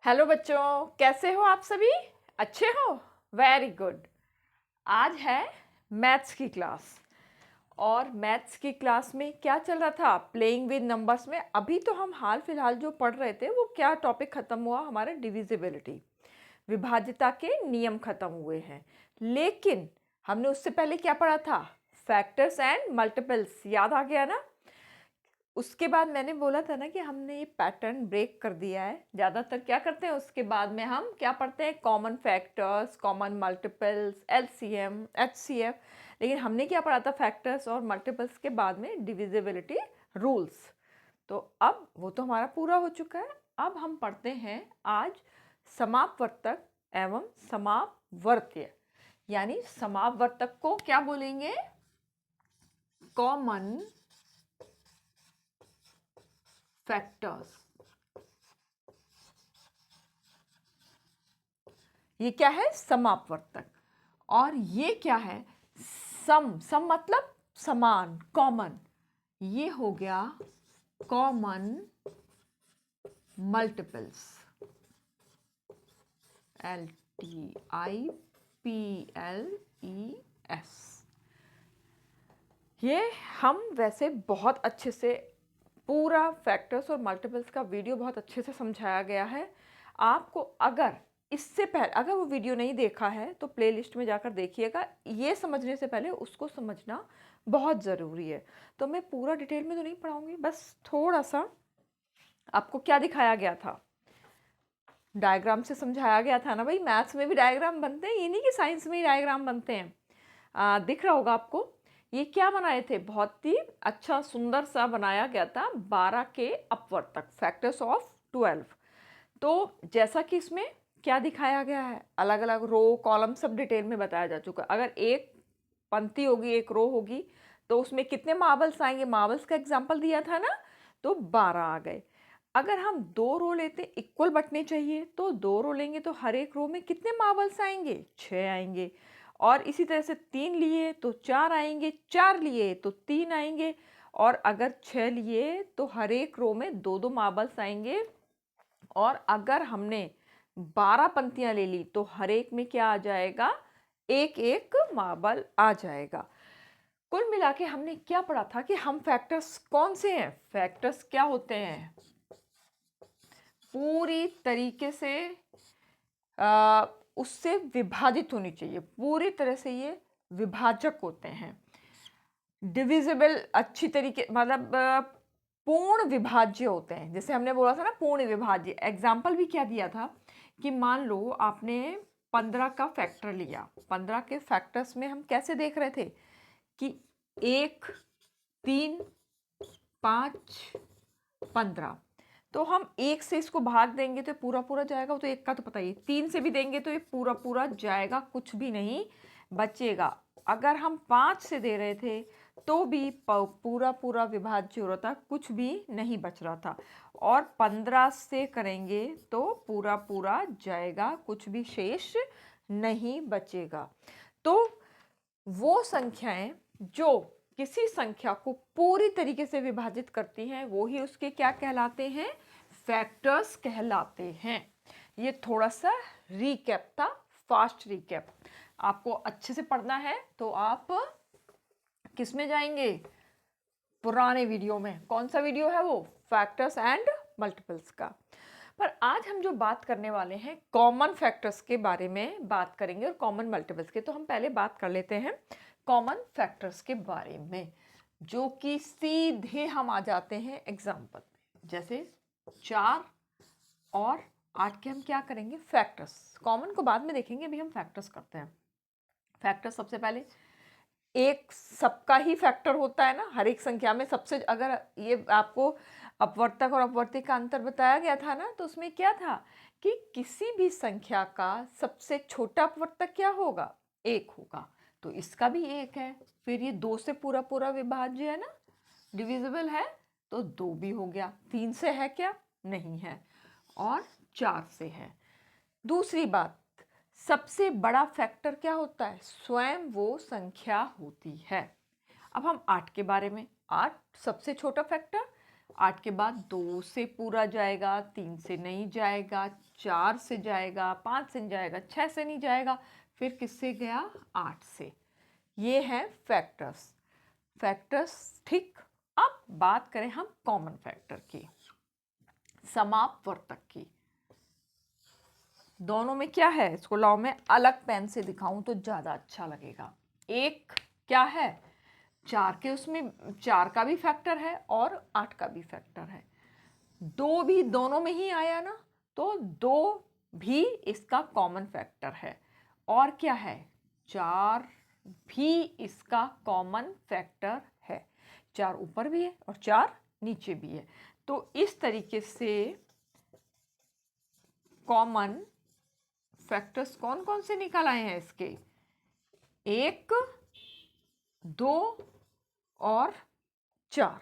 Hello बच्चों, कैसे हो आप सभी? अच्छे हो? Very good. आज है मैथ्स की क्लास। और मैथ्स की क्लास में क्या चल रहा था? प्लेइंग विद नंबर्स में अभी तो हम हाल फिलहाल जो पढ़ रहे थे वो क्या टॉपिक खत्म हुआ? हमारा डिविजिबिलिटी, विभाज्यता के नियम खत्म हुए हैं। लेकिन हमने उससे पहले क्या पढ़ा था? Factors and multiples. याद आ गया ना? उसके बाद मैंने बोला था ना कि हमने ये पैटर्न ब्रेक कर दिया है। ज़्यादातर क्या करते हैं उसके बाद में हम क्या पढ़ते हैं? Common factors, common multiples, LCM, HCF. लेकिन हमने क्या पढ़ा था? फैक्टर्स और मल्टीपल्स के बाद में डिविजिबिलिटी रूल्स। तो अब वो तो हमारा पूरा हो चुका है। अब हम पढ़ते हैं आज समापवर्तक एवं समापवर्त्य। यानी समापवर्तक को क्या बोलेंगे? Common factors. ये क्या है? समापवर्तक। और ये क्या है? सम मतलब समान, कॉमन। ये हो गया कॉमन मल्टीपल्स। LTIPLES। ये हम वैसे बहुत अच्छे से पूरा फैक्टर्स और मल्टीपल्स का वीडियो बहुत अच्छे से समझाया गया है। आपको अगर इससे पहले अगर वो वीडियो नहीं देखा है तो प्लेलिस्ट में जाकर देखिएगा। ये समझने से पहले उसको समझना बहुत ज़रूरी है। तो मैं पूरा डिटेल में तो नहीं पढ़ाऊंगी, बस थोड़ा सा आपको क्या दिखाया गया था, डायग्राम से समझाया गया था ना। भाई मैथ्स में भी डायग्राम बनते हैं, ये नहीं कि साइंस में ही डायग्राम बनते हैं। दिख रहा होगा आपको। ये क्या बनाए थे? बहुत ही अच्छा सुंदर सा बनाया गया था 12 के अपवर्तक, फैक्टर्स ऑफ 12। तो जैसा कि इसमें क्या दिखाया गया है, अलग अलग रो कॉलम सब डिटेल में बताया जा चुका है। अगर एक पंक्ति होगी, एक रो होगी, तो उसमें कितने मार्बल्स आएंगे? मार्बल्स का एग्जाम्पल दिया था ना, तो 12 आ गए। अगर हम दो रो लेते, इक्वल बटने चाहिए, तो दो रो लेंगे तो हर एक रो में कितने मार्बल्स आएंगे? 6 आएंगे। और इसी तरह से 3 लिए तो 4 आएंगे, 4 लिए तो 3 आएंगे। और अगर 6 लिए तो हर एक रो में दो दो मार्बल्स आएंगे। और अगर हमने 12 पंक्तियां ले ली तो हर एक में क्या आ जाएगा? एक एक मार्बल आ जाएगा। कुल मिला के हमने क्या पढ़ा था कि हम फैक्टर्स कौन से हैं? फैक्टर्स क्या होते हैं? पूरी तरीके से उससे विभाजित होनी चाहिए, पूरी तरह से ये विभाजक होते हैं। डिविजिबल अच्छी तरीके मतलब पूर्ण विभाज्य होते हैं। जैसे हमने बोला था ना पूर्ण विभाज्य, एग्जाम्पल भी क्या दिया था कि मान लो आपने 15 का फैक्टर लिया। 15 के फैक्टर्स में हम कैसे देख रहे थे कि 1, 3, 5, 15। तो हम 1 से इसको भाग देंगे तो पूरा पूरा जाएगा, वो तो 1 का तो पता ही। 3 से भी देंगे तो ये पूरा पूरा जाएगा, कुछ भी नहीं बचेगा। अगर हम 5 से दे रहे थे तो भी पूरा पूरा विभाज्य हो रहा था, कुछ भी नहीं बच रहा था। और 15 से करेंगे तो पूरा पूरा जाएगा, कुछ भी शेष नहीं बचेगा। तो वो संख्याएं जो किसी संख्या को पूरी तरीके से विभाजित करती हैं वो ही उसके क्या कहलाते हैं? फैक्टर्स कहलाते हैं। ये थोड़ा सा रीकैप था, फास्ट रीकैप। आपको अच्छे से पढ़ना है तो आप किस में जाएंगे? पुराने वीडियो में। कौन सा वीडियो है वो? फैक्टर्स एंड मल्टीपल्स का। पर आज हम जो बात करने वाले हैं कॉमन फैक्टर्स के बारे में बात करेंगे और कॉमन मल्टीपल्स के। तो हम पहले बात कर लेते हैं कॉमन फैक्टर्स के बारे में, जो कि सीधे हम आ जाते हैं एग्जाम्पल में। जैसे 4 और 8 के हम क्या करेंगे? फैक्टर्स। कॉमन को बाद में देखेंगे, अभी हम फैक्टर्स करते हैं। फैक्टर्स सबसे पहले एक सबका ही फैक्टर होता है ना, हर एक संख्या में सबसे। अगर ये आपको अपवर्तक और अपवर्ती का अंतर बताया गया था ना, तो उसमें क्या था कि किसी भी संख्या का सबसे छोटा अपवर्तक क्या होगा? 1 होगा। तो इसका भी 1 है। फिर ये 2 से पूरा पूरा विभाज्य है ना, डिविजिबल है, तो 2 भी हो गया। 3 से है क्या? नहीं है। और 4 से है। दूसरी बात, सबसे बड़ा फैक्टर क्या होता है? स्वयं वो संख्या होती है। अब हम 8 के बारे में। 8 सबसे छोटा फैक्टर, 8 के बाद 2 से पूरा जाएगा, 3 से नहीं जाएगा, 4 से जाएगा, 5 से नहीं जाएगा, 6 से नहीं जाएगा, फिर किससे गया? 8 से। ये है फैक्टर्स। फैक्टर्स ठीक। अब बात करें हम कॉमन फैक्टर की, समापवर्तक की। दोनों में क्या है, इसको लाओ मैं अलग पेन से दिखाऊं तो ज़्यादा अच्छा लगेगा। एक क्या है, 4 के उसमें 4 का भी फैक्टर है और 8 का भी फैक्टर है। 2 भी दोनों में ही आया ना, तो 2 भी इसका कॉमन फैक्टर है। और क्या है, 4 भी इसका कॉमन फैक्टर है। 4 ऊपर भी है और 4 नीचे भी है। तो इस तरीके से कॉमन फैक्टर्स कौन कौन से निकल आए हैं इसके, 1, 2 और 4।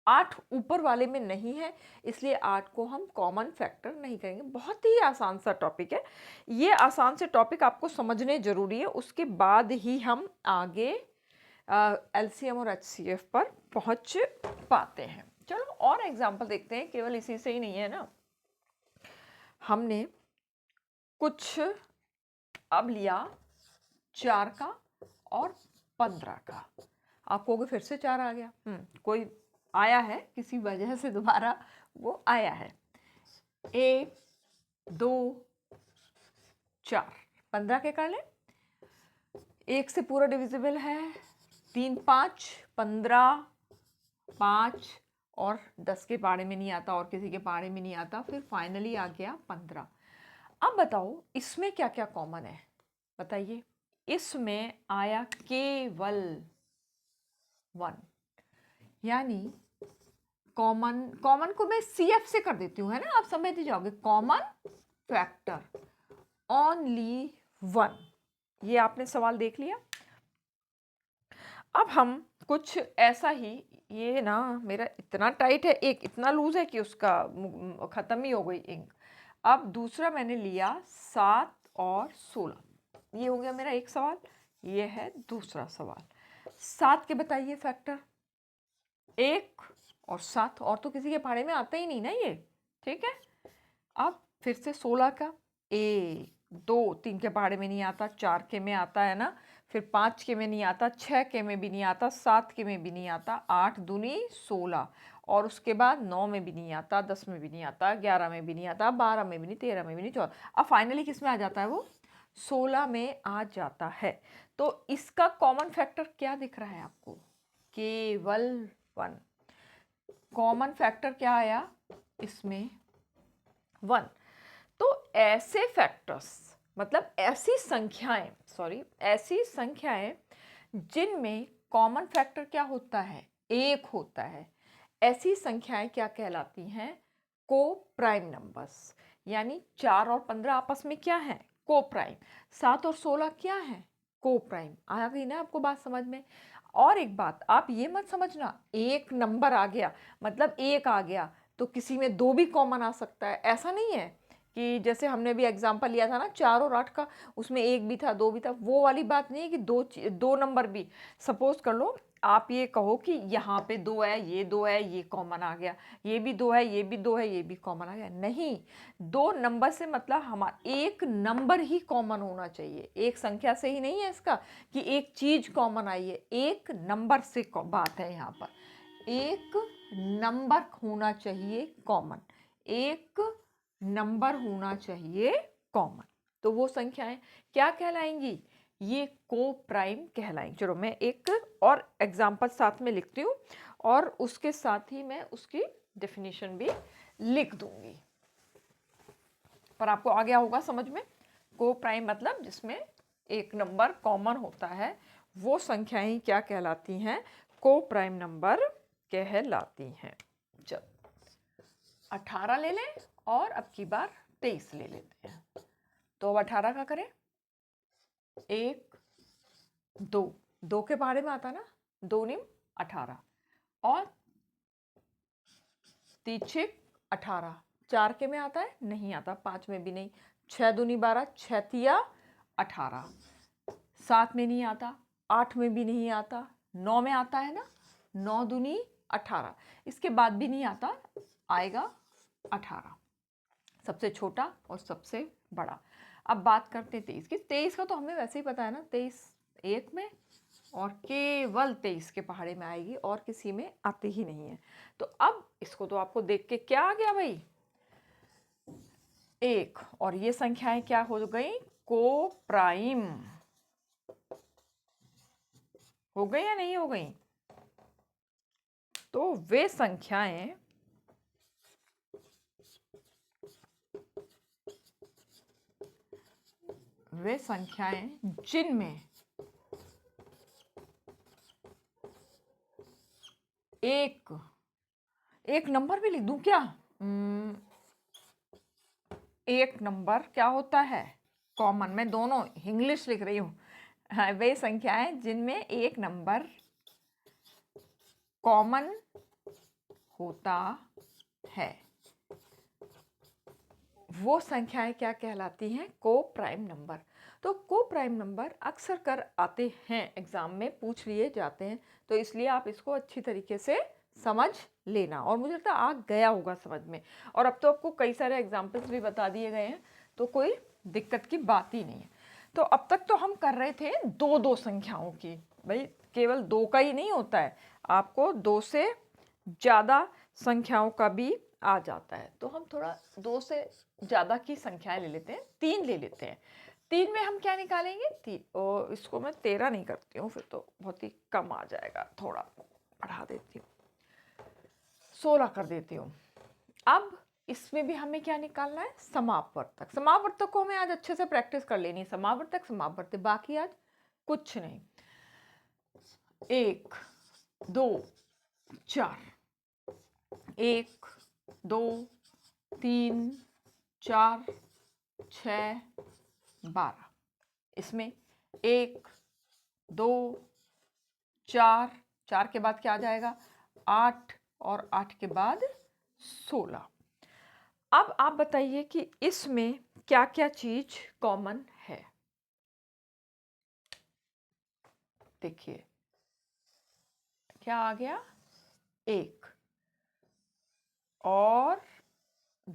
8 ऊपर वाले में नहीं है, इसलिए 8 को हम कॉमन फैक्टर नहीं करेंगे। बहुत ही आसान सा टॉपिक है ये, आसान से टॉपिक आपको समझने जरूरी है, उसके बाद ही हम आगे एलसीएम और एचसीएफ पर पहुंच पाते हैं। चलो और एग्जांपल देखते हैं, केवल इसी से ही नहीं है ना। हमने कुछ अब लिया 4 का और 15 का। आप कहोगे फिर से 4 आ गया, कोई आया है किसी वजह से, दोबारा वो आया है। 1, 2, 4, 15 के कर लें। 1 से पूरा डिविजिबल है, 3, 5, 15, 5 और 10 के पाड़े में नहीं आता और किसी के पाड़े में नहीं आता, फिर फाइनली आ गया 15। अब बताओ इसमें क्या क्या कॉमन है, बताइए। इसमें आया केवल 1, यानी कॉमन को मैं CF से कर देती हूँ, है ना, आप समझ ही जाओगे। कॉमन फैक्टर ओनली 1, ये आपने सवाल देख लिया। अब हम कुछ ऐसा ही, ये ना मेरा इतना टाइट है, एक इतना लूज है कि उसका खत्म ही हो गई इंक। अब दूसरा मैंने लिया 7 और 16, ये हो गया मेरा एक सवाल, ये है दूसरा सवाल। 7 के बताइए फैक्टर, 1 और 7, और तो किसी के पाड़े में आता ही नहीं ना ये, ठीक है। अब फिर से 16 का, 1, 2, 3 के पाड़े में नहीं आता, 4 के में आता है ना, फिर 5 के में नहीं आता, 6 के में भी नहीं आता, 7 के में भी नहीं आता, 8 दूनी 16, और उसके बाद 9 में भी नहीं आता, 10 में भी नहीं आता, 11 में भी नहीं आता, 12 में भी नहीं, 13 में भी नहीं, 14। अब फाइनली किस में आ जाता है वो, 16 में आ जाता है। तो इसका कॉमन फैक्टर क्या दिख रहा है आपको, केवल 1। कॉमन फैक्टर क्या आया इसमें, 1। तो ऐसे फैक्टर्स, मतलब ऐसी संख्याएं जिनमें कॉमन फैक्टर क्या होता है, 1 होता है, ऐसी संख्याएं क्या कहलाती हैं, को प्राइम नंबर्स। यानी 4 और 15 आपस में क्या है, को प्राइम। 7 और 16 क्या है, को प्राइम। आ गई ना आपको बात समझ में। और एक बात आप ये मत समझना, एक नंबर आ गया मतलब 1 आ गया तो किसी में 2 भी कॉमन आ सकता है, ऐसा नहीं है। कि जैसे हमने भी एग्जांपल लिया था ना 4 और 8 का, उसमें 1 भी था, 2 भी था, वो वाली बात नहीं है कि दो नंबर भी। सपोज कर लो आप ये कहो कि यहाँ पे 2 है, ये 2 है, ये कॉमन आ गया, ये भी 2 है, ये भी 2 है, ये भी कॉमन आ गया। नहीं, 2 नंबर से मतलब हमारा एक नंबर ही कॉमन होना चाहिए, एक संख्या से ही नहीं है इसका कि एक चीज कॉमन आई है, एक नंबर से बात है यहाँ पर। एक नंबर होना चाहिए कॉमन, एक नंबर होना चाहिए कॉमन। तो वो संख्याएं क्या कहलाएंगी, ये को प्राइम कहलाएंगी। चलो मैं एक और एग्जांपल साथ में लिखती हूँ और उसके साथ ही मैं उसकी डेफिनेशन भी लिख दूंगी, पर आपको आ गया होगा समझ में। को प्राइम मतलब जिसमें एक नंबर कॉमन होता है, वो संख्याएं क्या कहलाती हैं, को प्राइम नंबर कहलाती हैं। चल 18 ले लें और अब की बार 23 ले लेते हैं। तो अब 18 का करें, 1, 2 के बारे में आता ना, 2 निम 18 और 3 18, 4 के में आता है, नहीं आता, 5 में भी नहीं, 6 दूनी 12, 6 तिया 18, 7 में नहीं आता, 8 में भी नहीं आता, 9 में आता है ना, 9 दूनी 18। इसके बाद भी नहीं आता, आएगा 18, सबसे छोटा और सबसे बड़ा। अब बात करते हैं 23 की। 23 का तो हमें वैसे ही पता है ना, 23 एक में और केवल 23 के पहाड़े में आएगी और किसी में आती ही नहीं है। तो अब इसको तो आपको देख के क्या आ गया भाई, एक, और ये संख्याएं क्या हो गई, को प्राइम हो गई या नहीं हो गई। तो वे संख्याएं जिनमें एक नंबर भी लिख दूं क्या, एक नंबर क्या होता है, कॉमन। मैं दोनों इंग्लिश लिख रही हूँ। हाँ, वे संख्याएं जिनमें एक नंबर कॉमन होता है, वो संख्याएं क्या कहलाती हैं, को प्राइम नंबर। तो को प्राइम नंबर अक्सर कर आते हैं एग्जाम में, पूछ लिए जाते हैं, तो इसलिए आप इसको अच्छी तरीके से समझ लेना, और मुझे लगता है आ गया होगा समझ में। और अब तो आपको कई सारे एग्जाम्पल्स भी बता दिए गए हैं, तो कोई दिक्कत की बात ही नहीं है। तो अब तक तो हम कर रहे थे दो दो संख्याओं की, भाई केवल दो का ही नहीं होता है, आपको दो से ज़्यादा संख्याओं का भी आ जाता है। तो हम थोड़ा दो से ज़्यादा की संख्याएं ले लेते हैं, तीन ले लेते हैं। तीन में हम क्या निकालेंगे, तीन, और इसको मैं 13 नहीं करती हूँ, फिर तो बहुत ही कम आ जाएगा, थोड़ा बढ़ा देती हूँ, 16 कर देती हूँ। अब इसमें भी हमें क्या निकालना है, समापवर्तक। समापवर्तक को हमें आज अच्छे से प्रैक्टिस कर लेनी है, समापवर्तक समापवर्तक, बाकी आज कुछ नहीं। 1 2 4, 1 2 3 4 6 12, इसमें 1 2 4, 4 के बाद क्या आ जाएगा, 8, और 8 के बाद 16। अब आप बताइए कि इसमें क्या क्या चीज कॉमन है। देखिए क्या आ गया, 1 और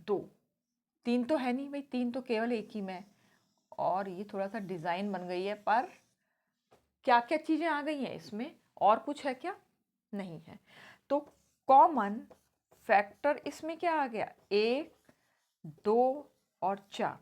2, 3 तो है नहीं भाई, 3 तो केवल एक ही में, और ये थोड़ा सा डिजाइन बन गई है, पर क्या क्या चीजें आ गई हैं इसमें, और कुछ है क्या, नहीं है। तो कॉमन फैक्टर इसमें क्या आ गया, 1 2 और 4।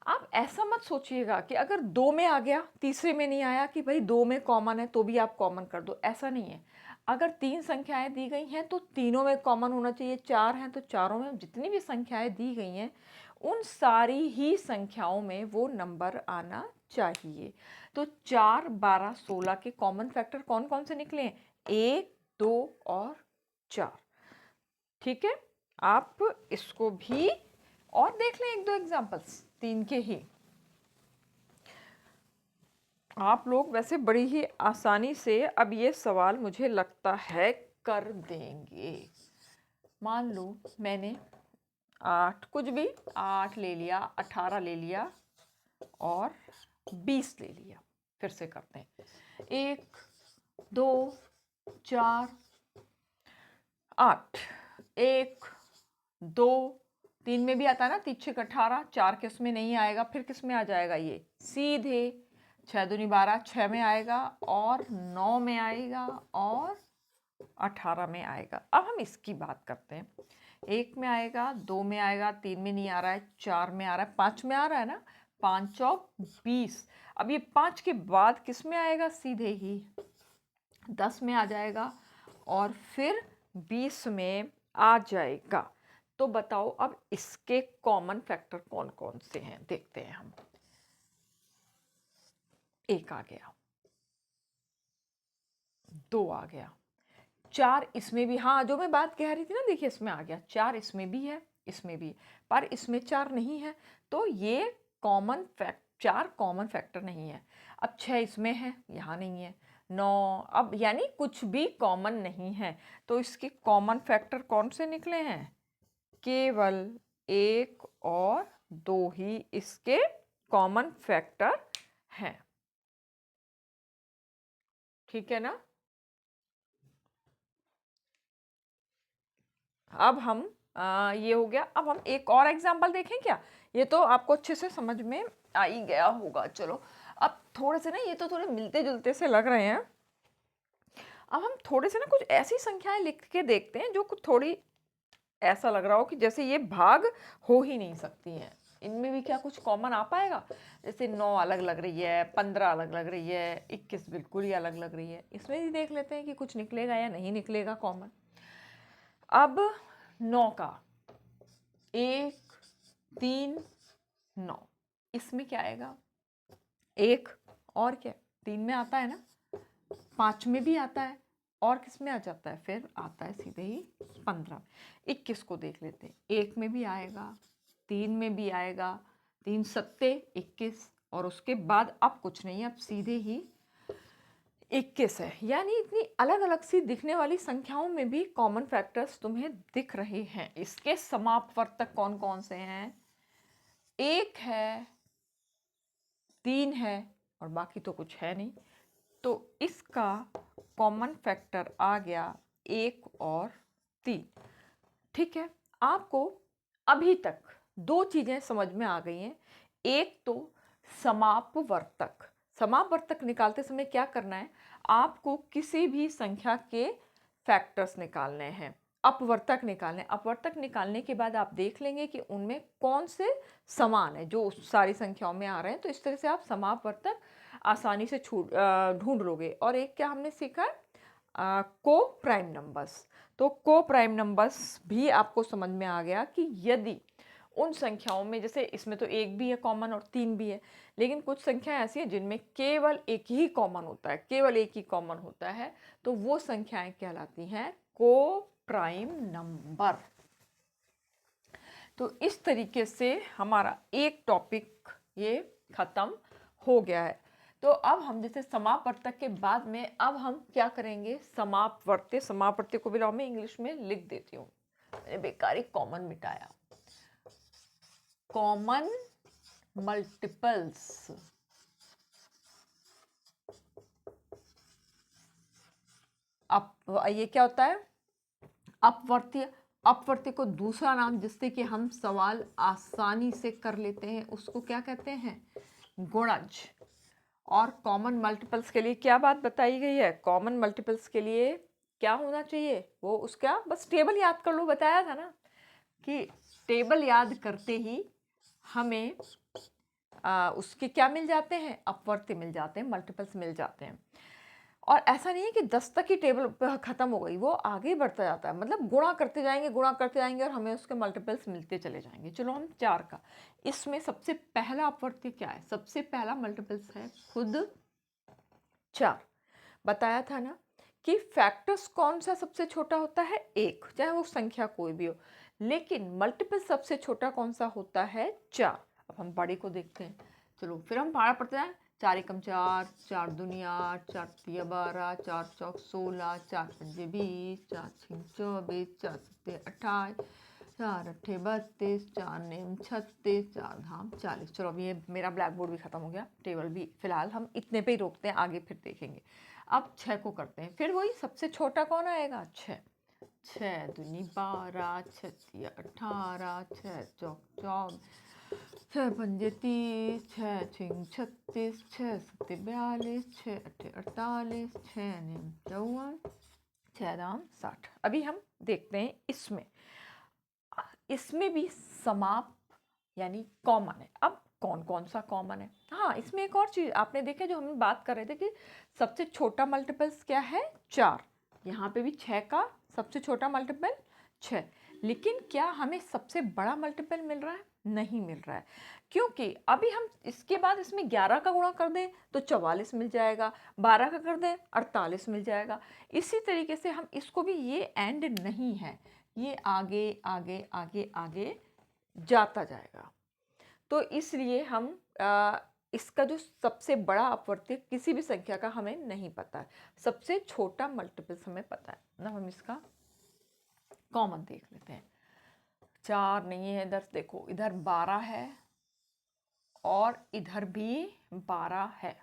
आप ऐसा मत सोचिएगा कि अगर 2 में आ गया तीसरे में नहीं आया कि भाई 2 में कॉमन है तो भी आप कॉमन कर दो, ऐसा नहीं है। अगर 3 संख्याएं दी गई हैं तो तीनों में कॉमन होना चाहिए, 4 हैं तो चारों में, जितनी भी संख्याएं दी गई हैं उन सारी ही संख्याओं में वो नंबर आना चाहिए। तो 4 12 16 के कॉमन फैक्टर कौन कौन से निकले हैं, 1 2 और 4। ठीक है, आप इसको भी और देख लें, एक दो एग्जांपल्स, 3 के ही। आप लोग वैसे बड़ी ही आसानी से अब ये सवाल मुझे लगता है कर देंगे। मान लो मैंने 8 कुछ भी 8 ले लिया, 18 ले लिया और 20 ले लिया। फिर से करते हैं, 1 2 4 8, 1 2, 3 में भी आता है ना, 3 6 18, 4 किस में नहीं आएगा, फिर किस में आ जाएगा, ये सीधे 6 दूनी 12, 6 में आएगा और 9 में आएगा और 18 में आएगा। अब हम इसकी बात करते हैं, 1 में आएगा, 2 में आएगा, 3 में नहीं आ रहा है, 4 में आ रहा है, 5 में आ रहा है ना, 5 और 20। अब ये 5 के बाद किस में आएगा, सीधे ही 10 में आ जाएगा और फिर 20 में आ जाएगा। तो बताओ अब इसके कॉमन फैक्टर कौन कौन से हैं, देखते हैं हम। 1 आ गया, 2 आ गया, 4 इसमें भी, हाँ जो मैं बात कह रही थी ना, देखिए इसमें आ गया 4, इसमें भी है, इसमें भी, पर इसमें 4 नहीं है, तो ये कॉमन फैक्ट 4 कॉमन फैक्टर नहीं है। अब 6 इसमें है, यहाँ नहीं है, 9, अब यानी कुछ भी कॉमन नहीं है। तो इसके कॉमन फैक्टर कौन से निकले हैं, केवल 1 और 2 ही इसके कॉमन फैक्टर हैं। ठीक है ना। अब हम ये हो गया। अब हम एक और एग्जाम्पल देखें क्या? ये तो आपको अच्छे से समझ में आ ही गया होगा। चलो अब थोड़े से ना, ये तो थोड़े मिलते जुलते से लग रहे हैं। अब हम थोड़े से ना कुछ ऐसी संख्याएं लिख के देखते हैं जो कुछ थोड़ी ऐसा लग रहा हो कि जैसे ये भाग हो ही नहीं सकती हैं। इनमें भी क्या कुछ कॉमन आ पाएगा? जैसे 9 अलग लग रही है, 15 अलग लग रही है, 21 बिल्कुल ही अलग लग रही है। इसमें भी देख लेते हैं कि कुछ निकलेगा या नहीं निकलेगा कॉमन। अब 9 का 1, 3, 9, इसमें क्या आएगा? 1 और क्या 3 में आता है ना, 5 में भी आता है, और किस में आ जाता है? फिर आता है सीधे ही 15। 21 को देख लेते हैं, 1 में भी आएगा, 3 में भी आएगा, 3 सत्ते 21, और उसके बाद अब कुछ नहीं है, अब सीधे ही 21 है। यानी इतनी अलग अलग सी दिखने वाली संख्याओं में भी कॉमन फैक्टर्स तुम्हें दिख रहे हैं। इसके समापवर्तक कौन कौन से हैं? 1 है, 3 है, और बाकी तो कुछ है नहीं। तो इसका कॉमन फैक्टर आ गया 1 और 3। ठीक है, आपको अभी तक दो चीजें समझ में आ गई हैं। एक तो समापवर्तक। समापवर्तक निकालते समय क्या करना है? आपको किसी भी संख्या के फैक्टर्स निकालने हैं, अपवर्तक निकालने। अपवर्तक निकालने के बाद आप देख लेंगे कि उनमें कौन से समान है जो सारी संख्याओं में आ रहे हैं। तो इस तरह से आप समापवर्तक आसानी से ढूंढ लोगे। और एक क्या हमने सीखा है? को प्राइम नंबर्स। तो को प्राइम नंबर्स भी आपको समझ में आ गया कि यदि उन संख्याओं में, जैसे इसमें तो 1 भी है कॉमन और 3 भी है, लेकिन कुछ संख्याएं ऐसी हैं जिनमें केवल एक ही कॉमन होता है, केवल एक ही कॉमन होता है, तो वो संख्याएं कहलाती हैं को प्राइम नंबर। तो इस तरीके से हमारा एक टॉपिक ये खत्म हो गया है। तो अब हम जैसे समापवर्तक के बाद में अब हम क्या करेंगे? समापवर्त्य। समापवर्त्य को भी मैं इंग्लिश में लिख देती हूँ, मैंने बेकारी कॉमन मिटाया। Common multiples. अब ये क्या होता है? अपवर्त्य। अपवर्त्य को दूसरा नाम जिससे कि हम सवाल आसानी से कर लेते हैं उसको क्या कहते हैं? गुणज। और कॉमन मल्टीपल्स के लिए क्या बात बताई गई है? कॉमन मल्टीपल्स के लिए क्या होना चाहिए? वो उसका बस टेबल याद कर लो, बताया था ना कि टेबल याद करते ही हमें उसके क्या मिल जाते हैं? अपवर्त्य मिल जाते हैं, मल्टीपल्स मिल जाते हैं। और ऐसा नहीं है कि 10 तक ही टेबल खत्म हो गई, वो आगे बढ़ता जाता है। मतलब गुणा करते जाएंगे, गुणा करते जाएंगे, और हमें उसके मल्टीपल्स मिलते चले जाएंगे। चलो हम 4 का, इसमें सबसे पहला अपवर्त्य क्या है? सबसे पहला मल्टीपल्स है खुद 4। बताया था ना कि फैक्टर्स कौन सा सबसे छोटा होता है? 1, चाहे वो संख्या कोई भी हो। लेकिन मल्टीपल सबसे छोटा कौन सा होता है? 4। अब हम बड़े को देखते हैं। चलो फिर हम पारा पड़ते हैं। 4 एकम 4, 4 दूनी 8, 4 तिया 12, 4 चौक 16, 4 पंजे 20, 4 छिक 24, 4 सत्ते 28, 4 अट्ठे 32, 4 नेम 36, 4 धाम 40। चलो अब ये मेरा ब्लैक बोर्ड भी खत्म हो गया, टेबल भी। फिलहाल हम इतने पे ही रोकते हैं, आगे फिर देखेंगे। अब 6 को करते हैं। फिर वही सबसे छोटा कौन आएगा? 6। 6 दूनी 12, 6 तिया 18, 6 चौक 24, 6 पंजे 30, 6 छिंग 36, 6 सत्ते 42, 6 अट्ठे 48, 6 नेम 54, 6 दाम 60। अभी हम देखते हैं इसमें। इसमें भी समाप यानी कॉमन है। अब कौन कौन सा कॉमन है? हाँ, इसमें एक और चीज आपने देखा जो हम बात कर रहे थे कि सबसे छोटा मल्टीपल्स क्या है? 4। यहाँ पे भी 6 का सबसे छोटा मल्टीपल 6। लेकिन क्या हमें सबसे बड़ा मल्टीपल मिल रहा है? नहीं मिल रहा है। क्योंकि अभी हम इसके बाद इसमें 11 का गुणा कर दें तो 44 मिल जाएगा, 12 का कर दें 48 मिल जाएगा। इसी तरीके से हम इसको भी, ये एंड नहीं है, ये आगे आगे आगे आगे जाता जाएगा। तो इसलिए हम इसका जो सबसे बड़ा अपवर्त्य किसी भी संख्या का हमें नहीं पता है, सबसे छोटा मल्टीपल्स हमें पता है ना। हम इसका कॉमन देख लेते हैं। 4 नहीं है इधर, देखो इधर 12 है और इधर भी 12 है।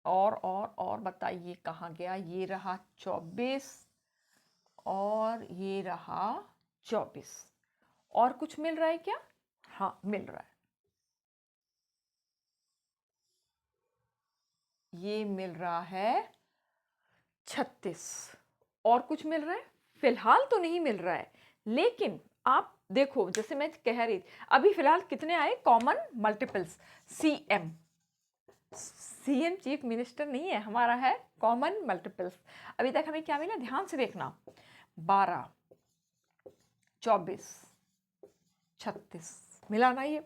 और बताइए कहाँ गया? ये रहा 24 और ये रहा 24। और कुछ मिल रहा है क्या? हाँ, मिल रहा है। ये मिल रहा है 36। और कुछ मिल रहा है? फिलहाल तो नहीं मिल रहा है, लेकिन आप देखो, जैसे मैं कह रही अभी फिलहाल कितने आए common multiples? CM, CM chief minister नहीं है, हमारा है कॉमन मल्टीपल्स। अभी तक हमें क्या मिला, ध्यान से देखना, 12, 24, 36 मिला ना ये।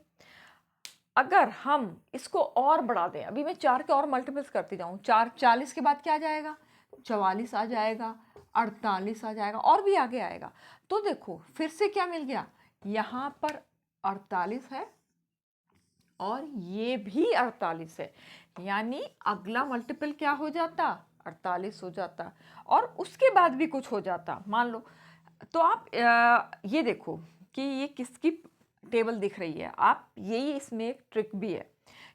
अगर हम इसको और बढ़ा दें, अभी मैं 4 के और मल्टीपल्स करती जाऊं, 4 40 के बाद क्या आ जाएगा? 44 आ जाएगा, 48 आ जाएगा, और भी आगे आएगा। तो देखो फिर से क्या मिल गया, यहाँ पर 48 है और ये भी 48 है, यानी अगला मल्टीपल क्या हो जाता? 48 हो जाता, और उसके बाद भी कुछ हो जाता मान लो। तो आप ये देखो कि ये किसकी टेबल दिख रही है, आप यही इसमें एक ट्रिक भी है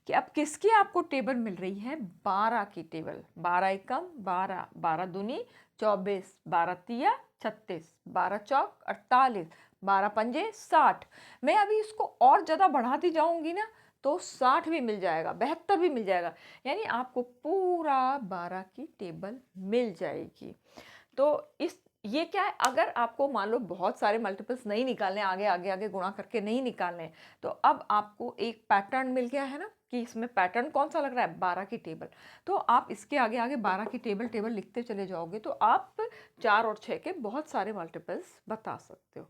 कि अब किसकी आपको टेबल मिल रही है? 12 की टेबल। 12 एकम 12, 12 दूनी 24, 12 तिया 36, 12 चौक 48, 12 पंजे 60। मैं अभी इसको और ज़्यादा बढ़ाती जाऊंगी ना तो 60 भी मिल जाएगा, 72 भी मिल जाएगा, यानी आपको पूरा 12 की टेबल मिल जाएगी। तो इस ये क्या है, अगर आपको मान लो बहुत सारे मल्टीपल्स नहीं निकालने, आगे आगे आगे गुणा करके नहीं निकालने, तो अब आपको एक पैटर्न मिल गया है ना कि इसमें पैटर्न कौन सा लग रहा है? 12 की टेबल। तो आप इसके आगे आगे 12 की टेबल टेबल लिखते चले जाओगे तो आप 4 और 6 के बहुत सारे मल्टीपल्स बता सकते हो।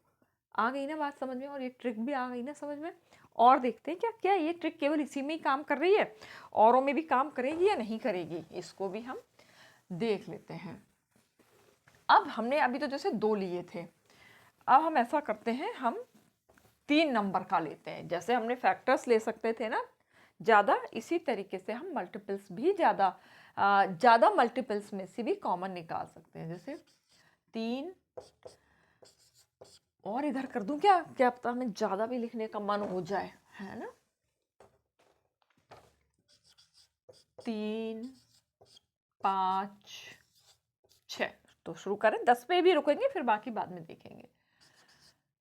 आ गई ना बात समझ में, और ये ट्रिक भी आ गई ना समझ में। और देखते हैं क्या क्या ये ट्रिक केवल इसी में ही काम कर रही है, औरों में भी काम करेगी या नहीं करेगी, इसको भी हम देख लेते हैं। अब हमने अभी तो जैसे 2 लिए थे, अब हम ऐसा करते हैं, हम 3 नंबर का लेते हैं। जैसे हमने फैक्टर्स ले सकते थे ना ज़्यादा, इसी तरीके से हम मल्टीपल्स भी ज़्यादा मल्टीपल्स में से भी कॉमन निकाल सकते हैं। जैसे 3, और इधर कर दूं क्या, क्या पता हमें ज़्यादा भी लिखने का मन हो जाए, है ना। 3, 5, 6, तो शुरू करें, 10 पे भी रुकेंगे फिर बाकी बाद में देखेंगे।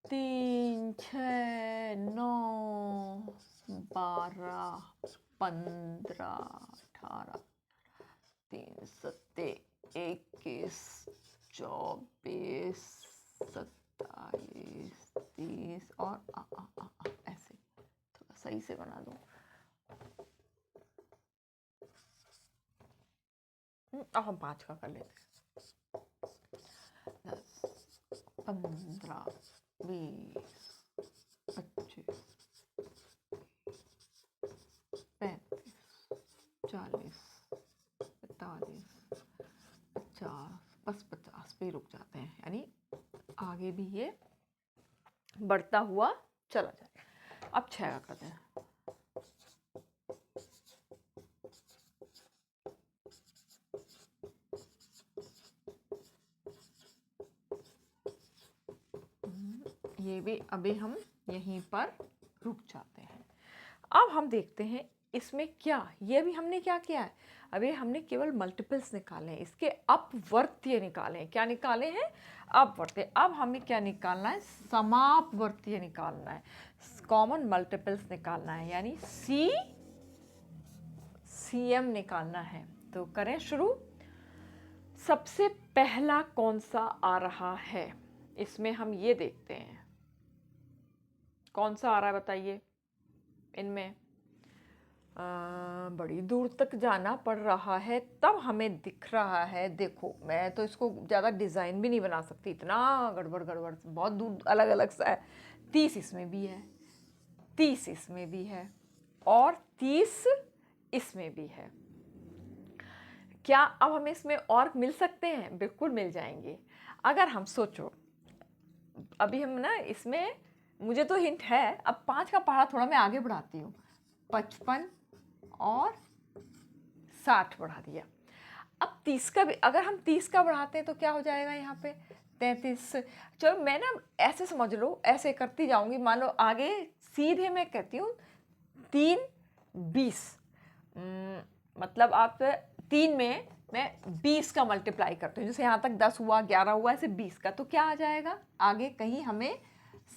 3, 6, 9, 12, 15, 18, 3 सत्ते 21, 24, 27, 30, और ऐसे थोड़ा सही से बना दूं। अब हम 5 का कर लेते हैं। 10, 15, 20, 25, 35, 40, 45, 50, बस 50 पे रुक जाते हैं, यानी आगे भी ये बढ़ता हुआ चला जाए। अब 6 का करते हैं। ये भी अभी हम यहीं पर रुक जाते हैं। अब हम देखते हैं इसमें क्या, ये भी हमने क्या किया है, अभी हमने केवल मल्टीपल्स निकाले हैं, इसके अपवर्तीय निकाले हैं। क्या निकाले हैं? अपवर्तीय। अब हमें क्या निकालना है? समापवर्तीय निकालना है, कॉमन मल्टीपल्स निकालना है, यानी सीएम निकालना है। तो करें शुरू। सबसे पहला कौन सा आ रहा है, इसमें हम ये देखते हैं कौन सा आ रहा है, बताइए। इनमें बड़ी दूर तक जाना पड़ रहा है तब हमें दिख रहा है। देखो मैं तो इसको ज़्यादा डिज़ाइन भी नहीं बना सकती, इतना गड़बड़ गड़बड़ बहुत दूर अलग अलग सा है। 30 इसमें भी है, 30 इसमें भी है, और 30 इसमें भी है। क्या अब हमें इसमें और मिल सकते हैं? बिल्कुल मिल जाएंगे। अगर हम सोचो, अभी हम ना इसमें, मुझे तो हिंट है, अब 5 का पहाड़ा थोड़ा मैं आगे बढ़ाती हूँ, 55 और 60 बढ़ा दिया। अब 30 का भी, अगर हम 30 का बढ़ाते हैं तो क्या हो जाएगा यहाँ पे? 33। चलो मैं ना ऐसे समझ लो, ऐसे करती जाऊंगी, मान लो आगे सीधे मैं कहती हूँ 3, 20, मतलब आप 3 में मैं 20 का मल्टीप्लाई करती हूँ, जैसे यहाँ तक 10 हुआ, 11 हुआ, ऐसे 20 का, तो क्या आ जाएगा आगे कहीं हमें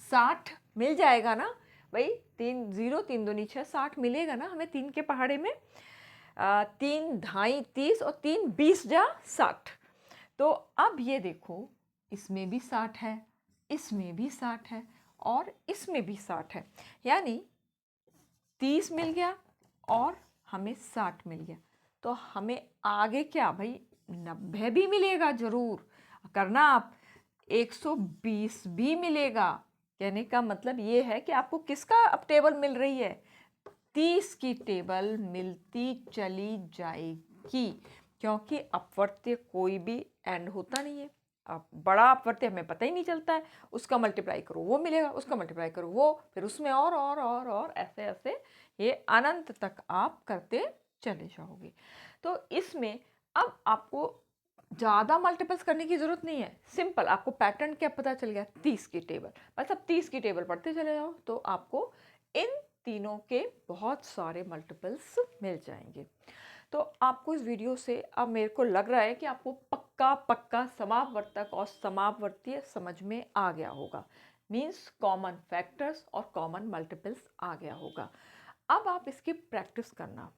60 मिल जाएगा ना भाई। 3 0 3 दूनी 6, 60 मिलेगा ना हमें 3 के पहाड़े में। 3 ढाई 30 और 3 20 जा 60। तो अब ये देखो, इसमें भी 60 है, इसमें भी 60 है और इसमें भी 60 है, यानी 30 मिल गया और हमें 60 मिल गया। तो हमें आगे क्या भाई 90 भी मिलेगा, जरूर करना आप। 120 भी मिलेगा। कहने का मतलब ये है कि आपको किसका अब टेबल मिल रही है, 30 की टेबल मिलती चली जाएगी, क्योंकि अपवर्त्य कोई भी एंड होता नहीं है। अब बड़ा अपवर्त्य हमें पता ही नहीं चलता है, उसका मल्टीप्लाई करो वो मिलेगा, उसका मल्टीप्लाई करो वो, फिर उसमें और ऐसे ऐसे ये अनंत तक आप करते चले जाओगे। तो इसमें अब आपको ज़्यादा मल्टीपल्स करने की ज़रूरत नहीं है, सिंपल आपको पैटर्न क्या पता चल गया, 30 की टेबल, बस अब 30 की टेबल पढ़ते चले जाओ तो आपको इन तीनों के बहुत सारे मल्टीपल्स मिल जाएंगे। तो आपको इस वीडियो से अब मेरे को लग रहा है कि आपको पक्का पक्का समापवर्तक और समापवर्तीय समझ में आ गया होगा, मीन्स कॉमन फैक्टर्स और कॉमन मल्टीपल्स आ गया होगा। अब आप इसकी प्रैक्टिस करना,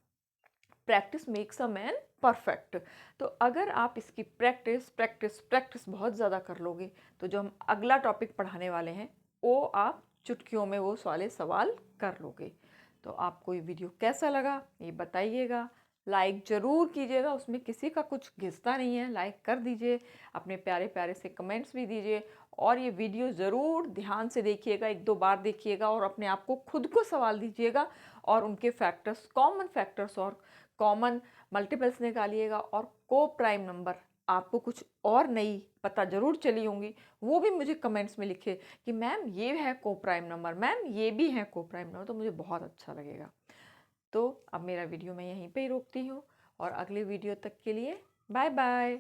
practice makes a man perfect. तो अगर आप इसकी प्रैक्टिस प्रैक्टिस प्रैक्टिस बहुत ज़्यादा कर लोगे तो जो हम अगला टॉपिक पढ़ाने वाले हैं वो आप चुटकियों में वो वाले सवाल कर लोगे। तो आपको ये वीडियो कैसा लगा ये बताइएगा, लाइक ज़रूर कीजिएगा, उसमें किसी का कुछ घिसता नहीं है, लाइक कर दीजिए, अपने प्यारे प्यारे से कमेंट्स भी दीजिए और ये वीडियो ज़रूर ध्यान से देखिएगा, 1-2 बार देखिएगा और अपने आप को खुद को सवाल दीजिएगा और उनके फैक्टर्स, कॉमन फैक्टर्स और कॉमन मल्टीपल्स निकालिएगा। और को प्राइम नंबर आपको कुछ और नई पता जरूर चली होंगी, वो भी मुझे कमेंट्स में लिखे कि मैम ये है को प्राइम नंबर, मैम ये भी है को प्राइम नंबर, तो मुझे बहुत अच्छा लगेगा। तो अब मेरा वीडियो मैं यहीं पे ही रोकती हूँ और अगले वीडियो तक के लिए बाय बाय।